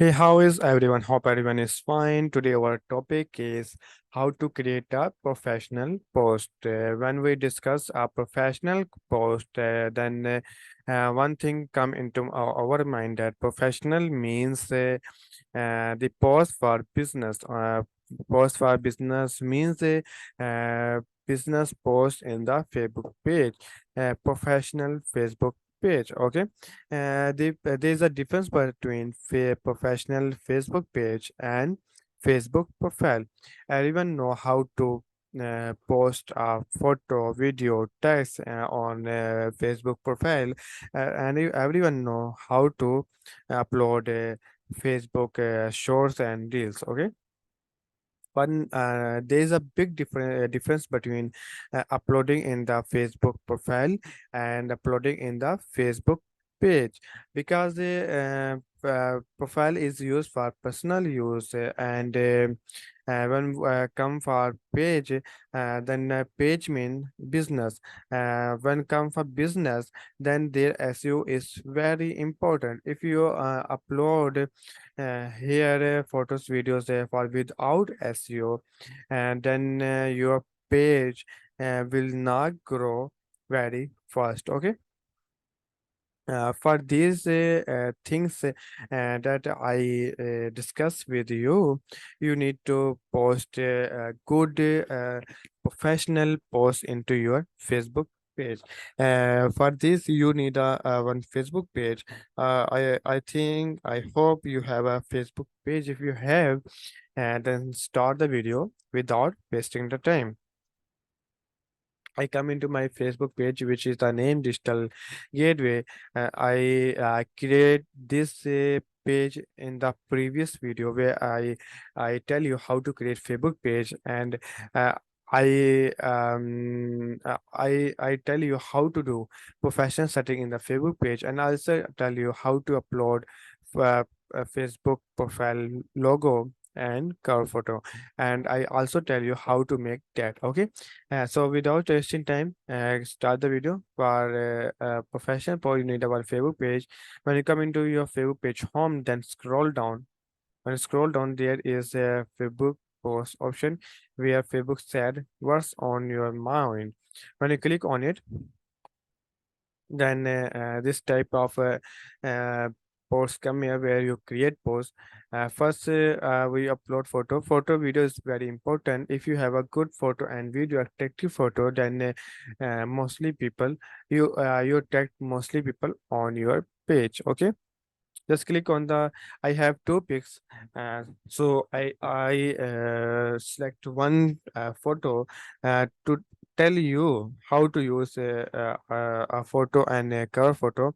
Hey, how is everyone? Hope everyone is fine. Today, our topic is how to create a professional post. When we discuss a professional post, then one thing come into our mind that professional means the post for business. Post for business means a business post in the Facebook page, professional Facebook page. Okay, there's a difference between professional Facebook page and Facebook profile. Everyone know how to post a photo, video, text on Facebook profile, and everyone know how to upload Facebook shorts and reels. Okay, but there is a big difference between uploading in the Facebook profile and uploading in the Facebook page because the profile is used for personal use and when come for page then page mean business. When come for business, then their SEO is very important. If you upload here photos videos for without SEO, and then your page will not grow very fast. Okay, for these things that I discuss with you, you need to post a good professional post into your Facebook page. For this, you need a one Facebook page. I think I hope you have a Facebook page. If you have, and then start the video without wasting the time. I come into my Facebook page, which is the name Digital Gateway. I create this page in the previous video where I tell you how to create Facebook page, and uh, I tell you how to do professional setting in the Facebook page, and I also tell you how to upload a Facebook profile logo and cover photo, and I also tell you how to make that. Okay, so without wasting time, start the video. For professional post, you need our Facebook page. When you come into your Facebook page home, then scroll down. When you scroll down, there is a Facebook post option where Facebook said what's on your mind. When you click on it, then this type of uh, posts come here where you create posts. First, we upload photo video is very important. If you have a good photo and video, attractive photo, then mostly people, you attract mostly people on your page. Okay, just click on the I have two pics. So I select one photo to tell you how to use a photo and a cover photo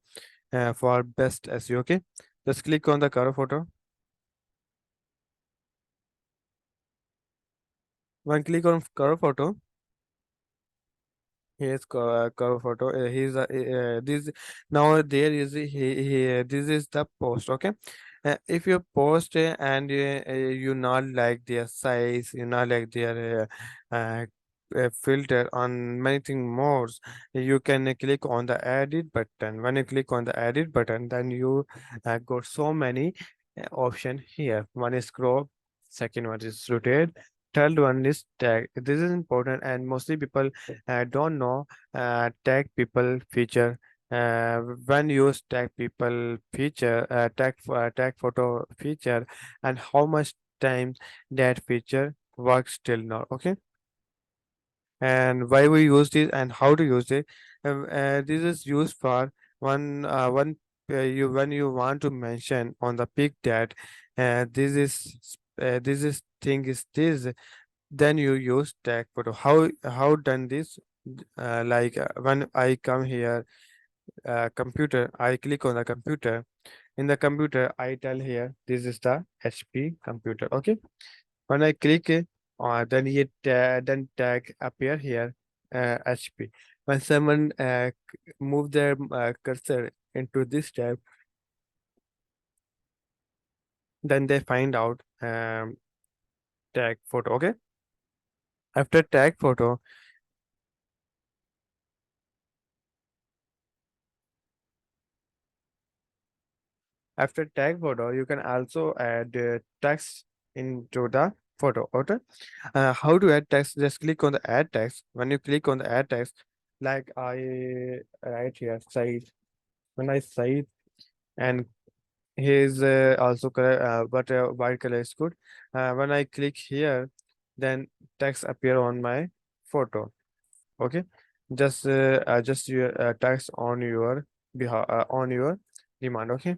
for best SEO. Okay, just click on the cover photo. When click on cover photo, here's cover photo. He's this now there is this is the post. Okay, if you post and you not like their size, you not like their filter on many things more, you can click on the edit button. When you click on the edit button, then you got so many option here. One is crop, second one is rotate, third one is tag. This is important, and mostly people don't know tag people feature. When you use tag people feature, tag photo feature, and how much time that feature works till now. Okay, and why we use this and how to use it. This is used for one you when you want to mention on the pic that this is thing is this, then you use tag photo. How done this? When I come here, computer, I click on the computer. In the computer, I tell here this is the HP computer. Okay, when I click it, then tag appear here, HP. When someone move their cursor into this tab, then they find out tag photo. Okay, after tag photo, After tag photo, you can also add text into the photo. Okay. How to add text? Just click on the add text. When you click on the add text, like I write here, size. When I size and his also color, but white color is good. When I click here, then text appear on my photo. Okay, just adjust your text on your behalf, on your demand. Okay,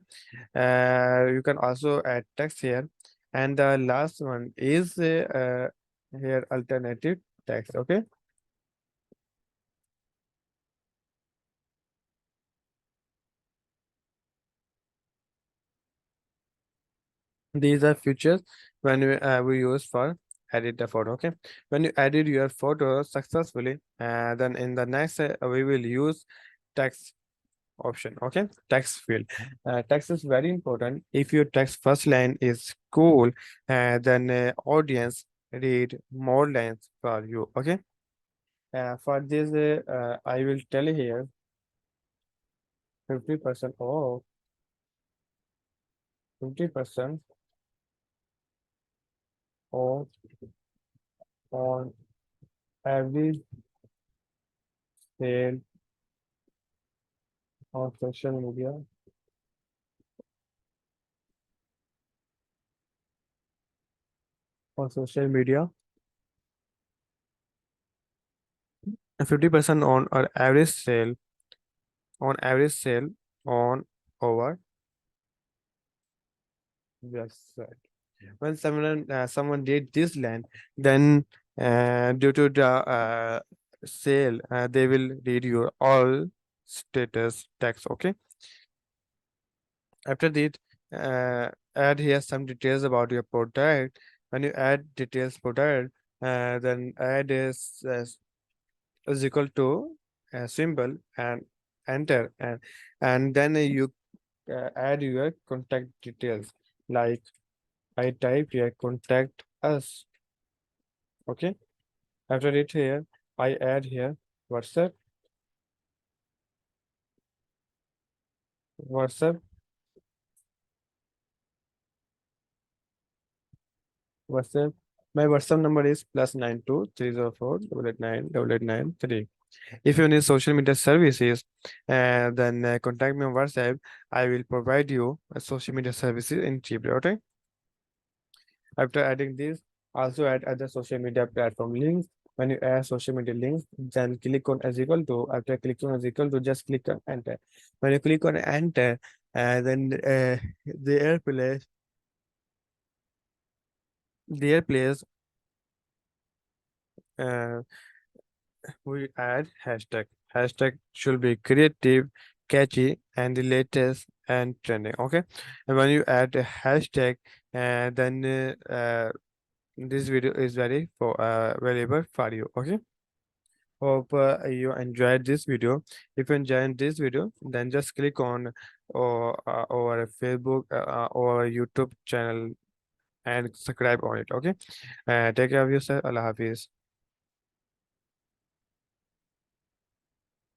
you can also add text here, and the last one is here alternative text. Okay, these are features when we use for edit the photo. Okay, when you edit your photo successfully, then in the next we will use text option. Okay, text field. Text is very important. If your text first line is cool, then audience read more lines for you. Okay, for this I will tell here 50% off, 50% off on every sale on social media, on social media, and 50% on our average sale, on average sale on our website. When someone did this land, then due to the sale, they will read your all status text. Okay, after that, add here some details about your product. When you add details product, then add is equal to a symbol and enter, and then you add your contact details, like I type here contact us. Okay, after it here, I add here WhatsApp, WhatsApp, WhatsApp. My WhatsApp number is +92 304 889 889 3. If you need social media services, then contact me on WhatsApp. I will provide you social media services in cheap. Okay. After adding this, also add other social media platform links. When you add social media links, then click on as equal to. After clicking on as equal to, just click on enter. When you click on enter, then the plays there plays uh, we add hashtag. Hashtag should be creative, catchy, and the latest and trending. Okay, and when you add a hashtag, then this video is very for valuable for you. Okay. Hope you enjoyed this video. If you enjoyed this video, then just click on our Facebook or YouTube channel and subscribe on it. Okay. Take care of yourself. Allah Hafiz.